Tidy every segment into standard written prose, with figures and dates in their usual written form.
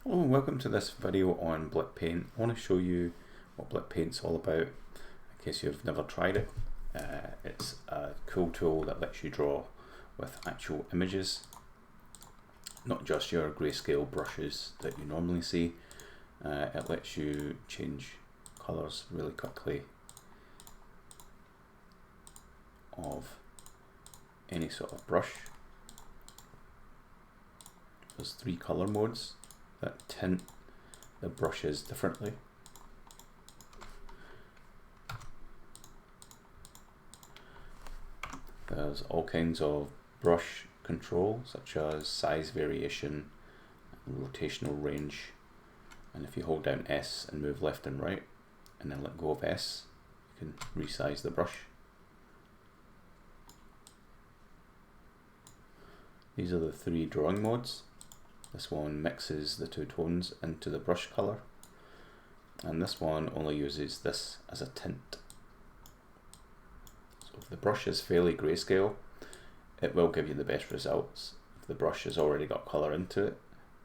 Hello and welcome to this video on Blitpaint. I want to show you what Blitpaint's all about in case you've never tried it. It's a cool tool that lets you draw with actual images, not just your grayscale brushes that you normally see. It lets you change colours really quickly of any sort of brush. There's 3 colour modes that tint the brushes differently. There's all kinds of brush control, such as size variation, rotational range, and if you hold down S and move left and right and then let go of S, you can resize the brush. These are the 3 drawing modes. This one mixes the 2 tones into the brush colour, and this one only uses this as a tint. So if the brush is fairly grayscale, it will give you the best results. If the brush has already got colour into it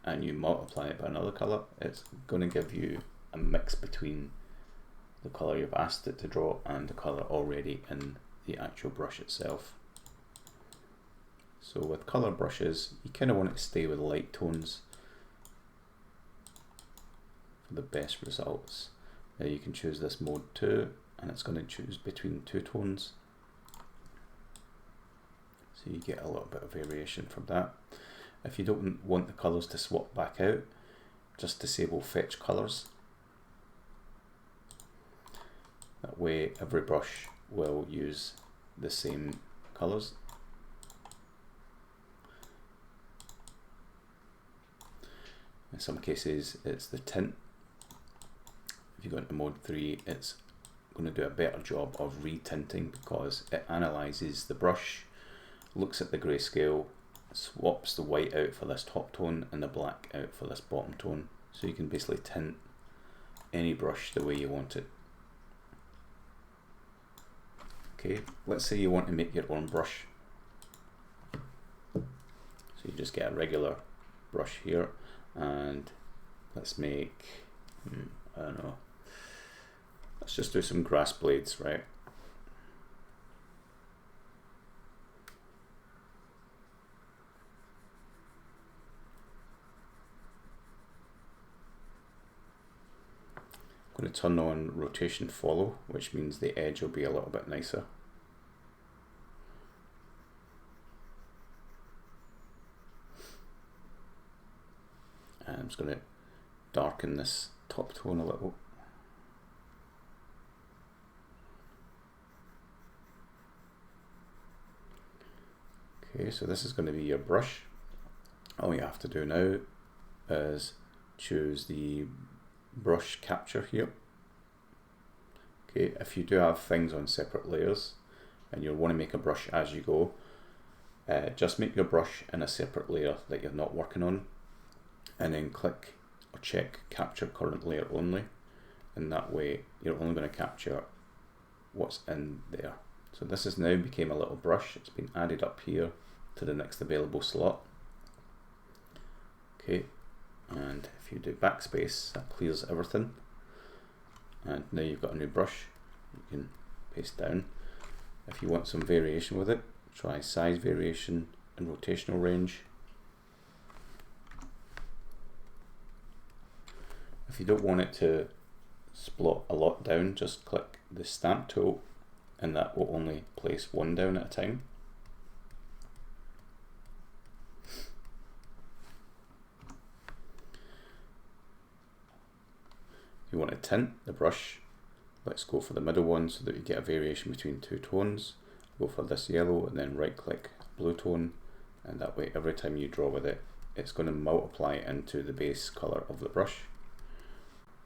and you multiply it by another colour, it's going to give you a mix between the colour you've asked it to draw and the colour already in the actual brush itself. So with colour brushes, you kind of want it to stay with light tones for the best results. Now you can choose this mode too, and it's going to choose between 2 tones. So you get a little bit of variation from that. If you don't want the colours to swap back out, just disable fetch colours. That way every brush will use the same colours. In some cases it's the tint. If you go into mode 3, it's going to do a better job of retinting because it analyses the brush, looks at the grayscale, swaps the white out for this top tone and the black out for this bottom tone. So you can basically tint any brush the way you want it. Okay, let's say you want to make your own brush. So you just get a regular brush here, and let's make, I don't know, let's just do some grass blades, right? I'm going to turn on rotation follow, which means the edge will be a little bit nicer. And I'm just going to darken this top tone a little. Okay, so this is going to be your brush. All you have to do now is choose the brush capture here. Okay, if you do have things on separate layers and you'll want to make a brush as you go, just make your brush in a separate layer that you're not working on, and then click or check capture current layer only, and that way you're only going to capture what's in there. So this has now become a little brush. It's been added up here to the next available slot. Okay, and if you do backspace, that clears everything, and now you've got a new brush. You can paste down. If you want some variation with it, try size variation and rotational range. If you don't want it to splot a lot down, just click the stamp tool and that will only place 1 down at a time. If you want to tint the brush, let's go for the middle one so that you get a variation between 2 tones. Go for this yellow and then right click blue tone, and that way every time you draw with it, it's going to multiply into the base colour of the brush.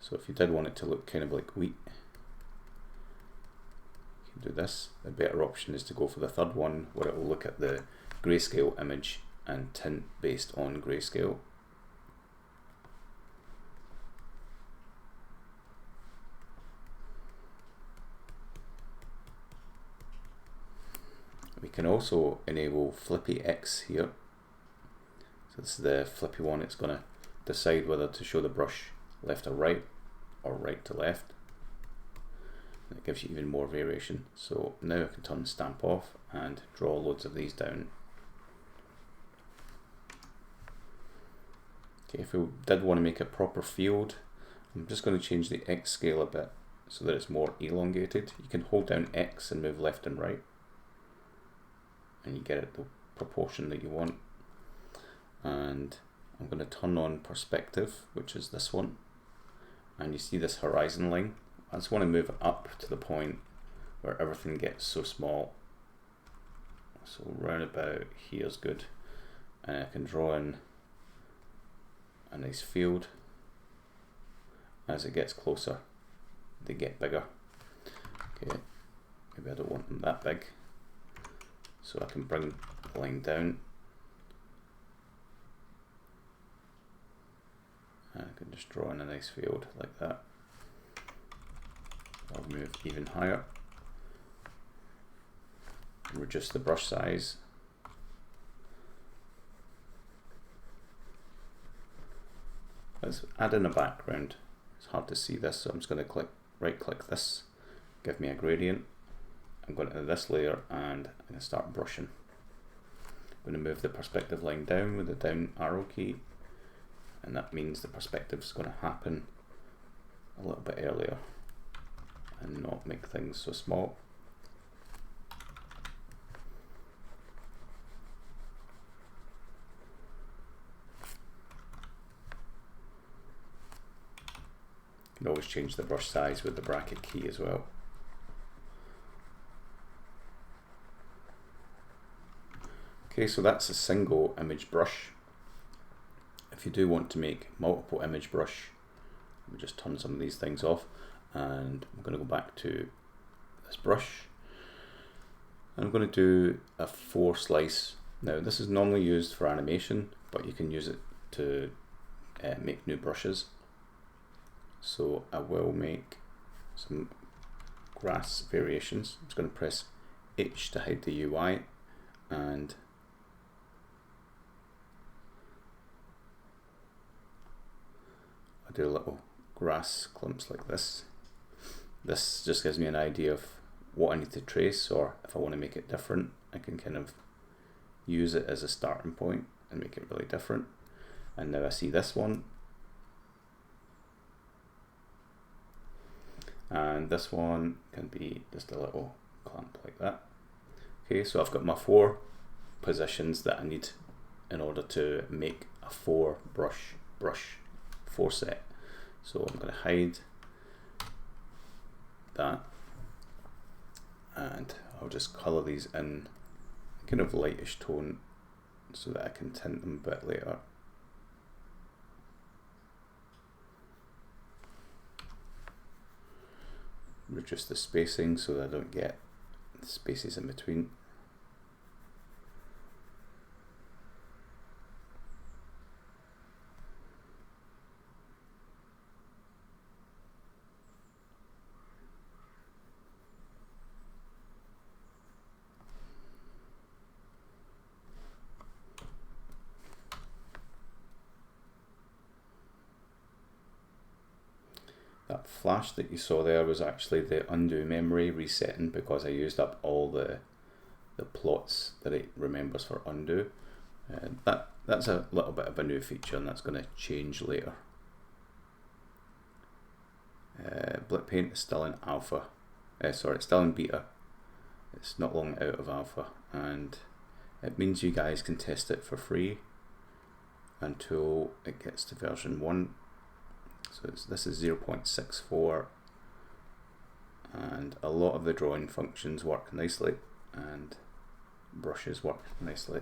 So if you did want it to look kind of like wheat, you can do this. The better option is to go for the 3rd one, where it will look at the grayscale image and tint based on grayscale. We can also enable Flippy X here. So this is the flippy one. It's going to decide whether to show the brush left to right or right to left. And it gives you even more variation. So now I can turn stamp off and draw loads of these down. Okay, if we did want to make a proper field, I'm just going to change the X scale a bit so that it's more elongated. You can hold down X and move left and right, and you get it the proportion that you want. And I'm going to turn on perspective, which is this one, and you see this horizon line. I just want to move it up to the point where everything gets so small. So round about here is good, and I can draw in a nice field. As it gets closer, they get bigger. Okay, maybe I don't want them that big, so I can bring the line down, and I can just draw in a nice field like that. I'll move even higher, reduce the brush size. Let's add in a background. It's hard to see this, so I'm just going to right click this, give me a gradient. I'm going to this layer and I'm going to start brushing. I'm going to move the perspective line down with the down arrow key, and that means the perspective is going to happen a little bit earlier and not make things so small. You can always change the brush size with the bracket key as well. Okay, so that's a single image brush. If you do want to make multiple image brush, let me just turn some of these things off, and I'm going to go back to this brush. I'm going to do a 4 slice. Now this is normally used for animation, but you can use it to make new brushes. So I will make some grass variations. I'm just going to press H to hide the UI, and I'll do little grass clumps like this. This just gives me an idea of what I need to trace, or if I want to make it different, I can kind of use it as a starting point and make it really different. And now I see this one, and this one can be just a little clump like that. Okay, so I've got my 4 positions that I need in order to make a 4 brush 4 set. So I'm going to hide that, and I'll just colour these in kind of lightish tone so that I can tint them a bit later. Reduce the spacing so that I don't get spaces in between. That flash that you saw there was actually the undo memory resetting, because I used up all the plots that it remembers for undo. That's a little bit of a new feature, and that's going to change later. Blitpaint is still in alpha. Sorry, it's still in beta. It's not long out of alpha, and it means you guys can test it for free until it gets to version 1. So this is 0.64, and a lot of the drawing functions work nicely, and brushes work nicely.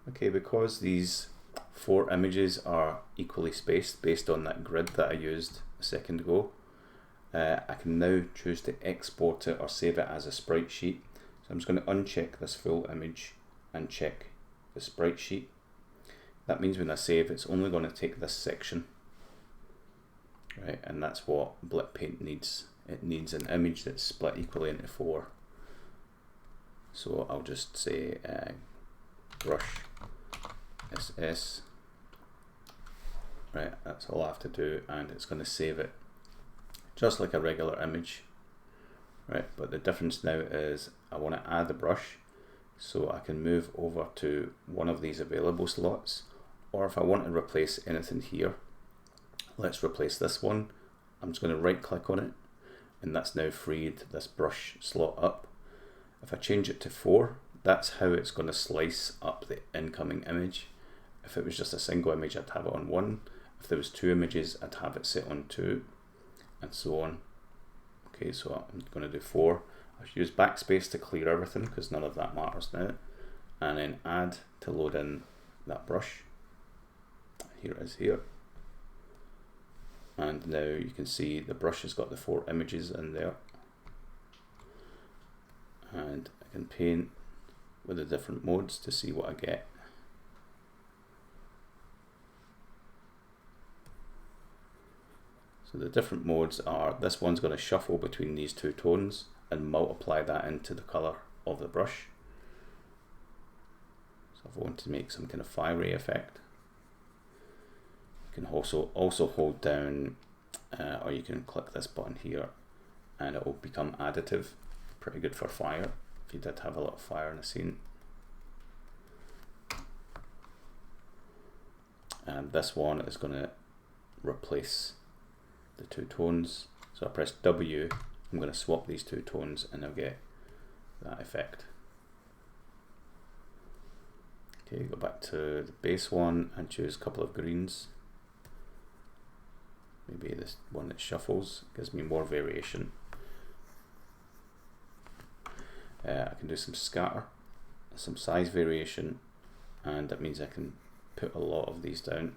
Okay, because these 4 images are equally spaced based on that grid that I used a second ago, I can now choose to export it or save it as a sprite sheet. So I'm just going to uncheck this full image and check the sprite sheet. that means when I save, it's only going to take this section, right? And that's what Blitpaint needs. It needs an image that's split equally into 4. So I'll just say brush SS, right? That's all I have to do, and it's going to save it just like a regular image, right? But the difference now is I want to add a brush, so I can move over to one of these available slots, or if I want to replace anything here, let's replace this one. I'm just going to right click on it, and that's now freed this brush slot up. If I change it to 4, that's how it's going to slice up the incoming image. If it was just a single image, I'd have it on 1. If there was 2 images, I'd have it set on 2, and so on. Okay, so I'm going to do 4. I'll use backspace to clear everything because none of that matters now, and then add to load in that brush. Here it is here, and now you can see the brush has got the 4 images in there, and I can paint with the different modes to see what I get. So the different modes are, this one's going to shuffle between these 2 tones and multiply that into the colour of the brush. So if I want to make some kind of fiery effect, you can also hold down, or you can click this button here, and it will become additive. Pretty good for fire, if you did have a lot of fire in a scene. And this one is going to replace the 2 tones. So I press W, I'm going to swap these 2 tones and I'll get that effect. Okay, go back to the base one and choose a couple of greens. Maybe this one that shuffles gives me more variation. I can do some scatter, some size variation, and that means I can put a lot of these down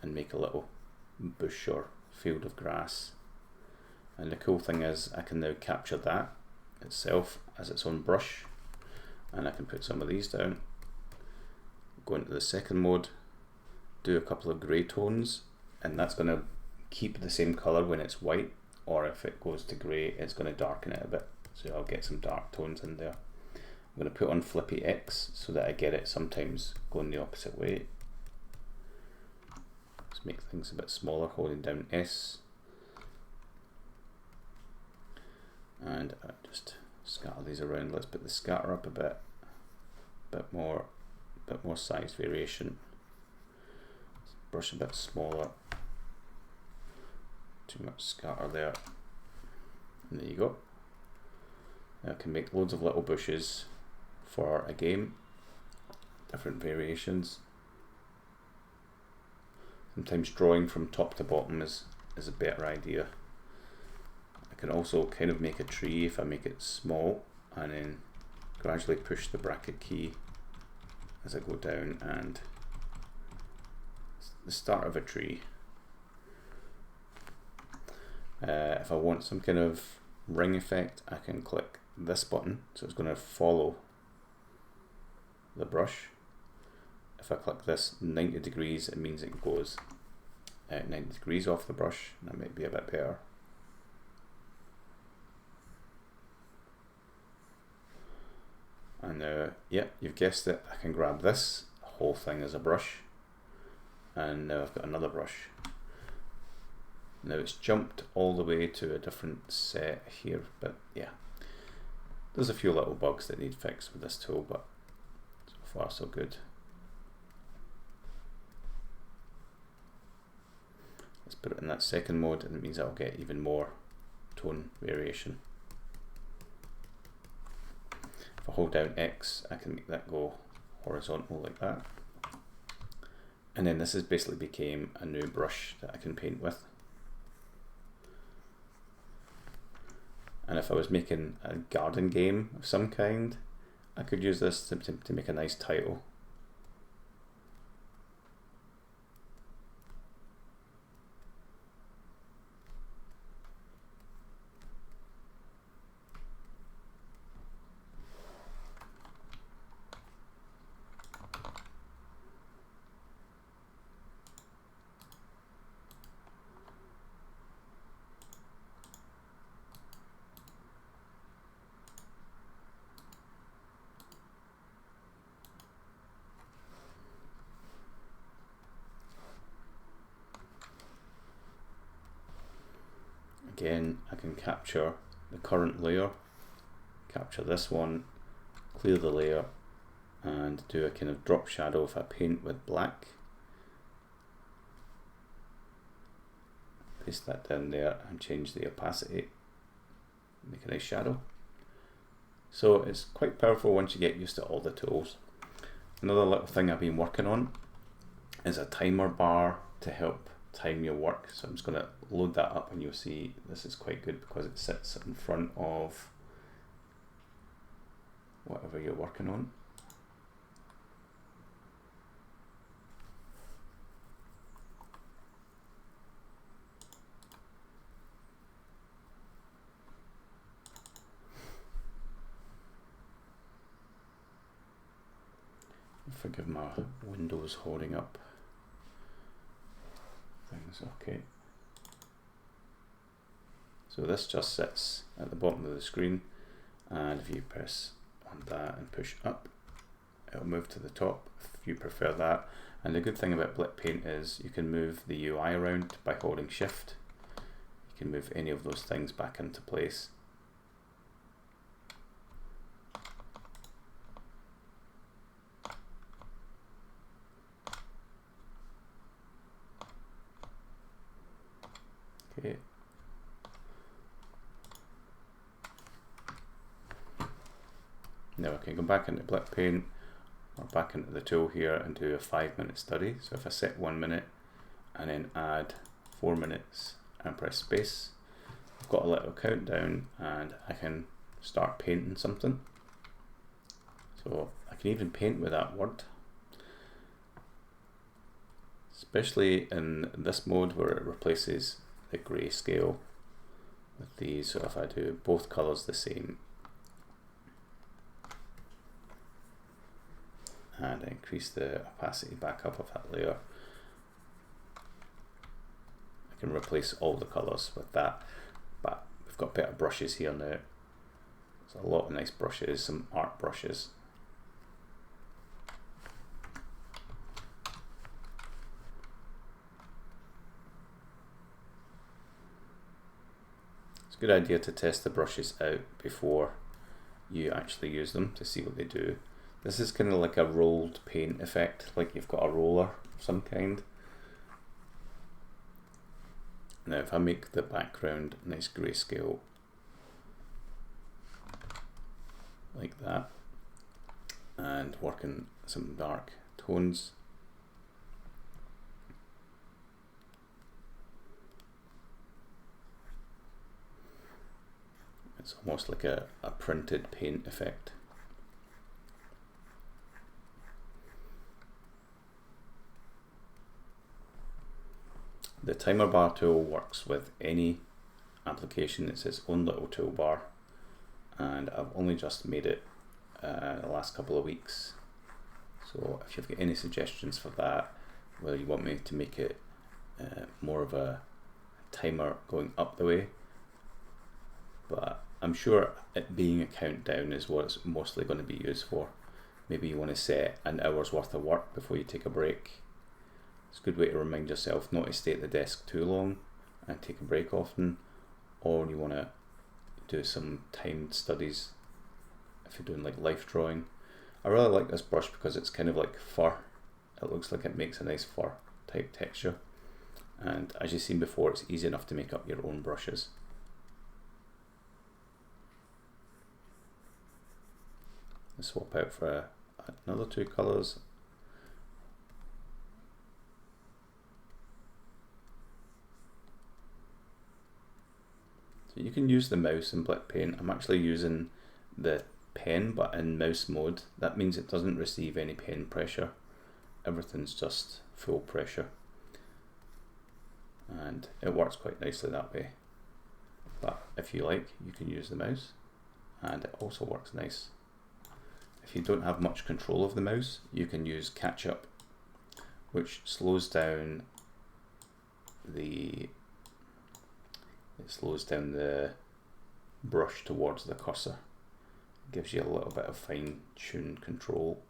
and make a little bush or field of grass. And the cool thing is I can now capture that itself as its own brush, and I can put some of these down, go into the second mode, do a couple of grey tones, and that's going to keep the same colour when it's white, or if it goes to grey it's going to darken it a bit, so I'll get some dark tones in there. I'm going to put on Flippy X so that I get it sometimes going the opposite way. Let's make things a bit smaller, holding down S, and just scatter these around. Let's put the scatter up a bit more size variation. Brush a bit smaller. Too much scatter there. And there you go. Now I can make loads of little bushes for a game, different variations. Sometimes drawing from top to bottom is a better idea. I can also kind of make a tree if I make it small, and then gradually push the bracket key as I go down, and it's the start of a tree. If I want some kind of ring effect, I can click this button, so it's going to follow the brush. If I click this 90 degrees, it means it goes 90 degrees off the brush. That might be a bit better. And yeah, you've guessed it, I can grab this whole thing as a brush, and now I've got another brush. Now it's jumped all the way to a different set here, but yeah, there's a few little bugs that need fixed with this tool, but so far so good. Let's put it in that second mode, and it means I'll get even more tone variation. If I hold down X, I can make that go horizontal like that. And then this has basically became a new brush that I can paint with. And if I was making a garden game of some kind, I could use this to make a nice title. Again, I can capture the current layer, capture this one, clear the layer, and do a kind of drop shadow if I paint with black. Paste that down there and change the opacity, make a nice shadow. So it's quite powerful once you get used to all the tools. Another little thing I've been working on is a timer bar to help time your work. So I'm just going to load that up and you'll see this is quite good because it sits in front of whatever you're working on. Forgive my windows holding up things. Okay, so this just sits at the bottom of the screen, and if you press on that and push up, it'll move to the top if you prefer that. And the good thing about Blitpaint is you can move the UI around by holding shift. You can move any of those things back into place. Okay. Now I can go back into Blitpaint or back into the tool here and do a 5-minute study. So if I set 1 minute and then add 4 minutes and press space, I've got a little countdown and I can start painting something. So I can even paint with that word, especially in this mode where it replaces the grayscale with these. So if I do both colors the same and increase the opacity back up of that layer, I can replace all the colors with that. But we've got better brushes here now. There's a lot of nice brushes, some art brushes. It's a good idea to test the brushes out before you actually use them to see what they do. This is kind of like a rolled paint effect, like you've got a roller of some kind. Now if I make the background nice grayscale like that and work in some dark tones, it's almost like a printed paint effect. The timer bar tool works with any application. It's its own little toolbar, and I've only just made it the last couple of weeks. So if you've got any suggestions for that, whether you want me to make it more of a timer going up the way, but I'm sure it being a countdown is what it's mostly going to be used for. Maybe you want to set an hour's worth of work before you take a break. It's a good way to remind yourself not to stay at the desk too long and take a break often, or you want to do some timed studies if you're doing like life drawing. I really like this brush because it's kind of like fur. It looks like it makes a nice fur type texture, and as you've seen before, it's easy enough to make up your own brushes. Let's swap out for another 2 colours. So you can use the mouse in Blitpaint. I'm actually using the pen but in mouse mode. That means it doesn't receive any pen pressure. Everything's just full pressure. And it works quite nicely that way. But if you like, you can use the mouse, and it also works nice. If you don't have much control of the mouse, you can use catch up, which slows down the brush towards the cursor. It gives you a little bit of fine-tuned control.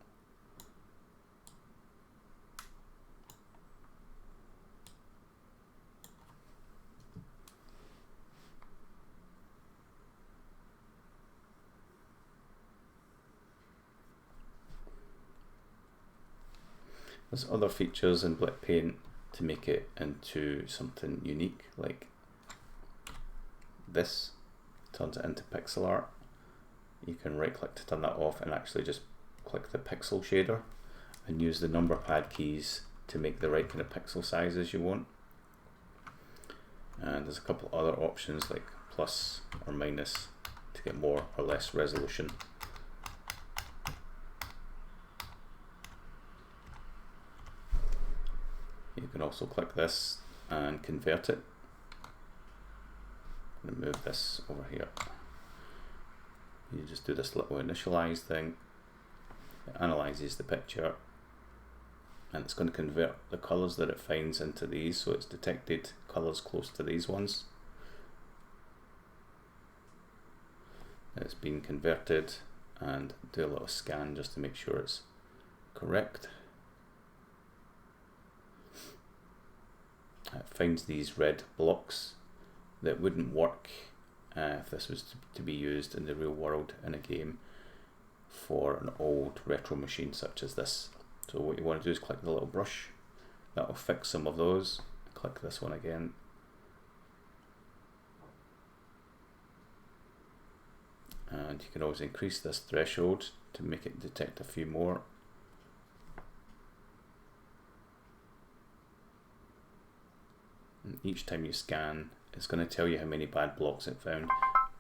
There's other features in Blitpaint to make it into something unique, like this turns it into pixel art. You can right click to turn that off and actually just click the pixel shader and use the number pad keys to make the right kind of pixel sizes you want. And there's a couple other options like plus or minus to get more or less resolution. You can also click this and convert it. I'm going to move this over here. You just do this little initialize thing. It analyzes the picture and it's going to convert the colours that it finds into these, so it's detected colours close to these ones. It's been converted, and do a little scan just to make sure it's correct. It finds these red blocks that wouldn't work if this was to be used in the real world in a game for an old retro machine such as this. So what you want to do is click the little brush, that will fix some of those. Click this one again. And you can always increase this threshold to make it detect a few more. And each time you scan, it's going to tell you how many bad blocks it found,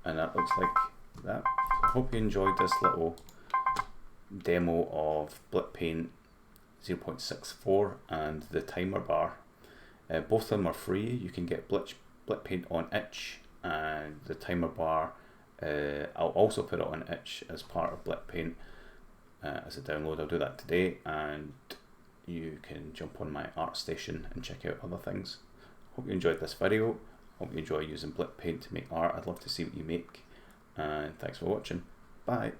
and that looks like that. I hope you enjoyed this little demo of Blitpaint 0.64 and the timer bar. Both of them are free. You can get Blitpaint on itch, and the timer bar I'll also put it on itch as part of Blitpaint as a download. I'll do that today, and you can jump on my artstation and check out other things. Hope you enjoyed this video. Hope you enjoy using Blitpaint to make art. I'd love to see what you make, and thanks for watching. Bye.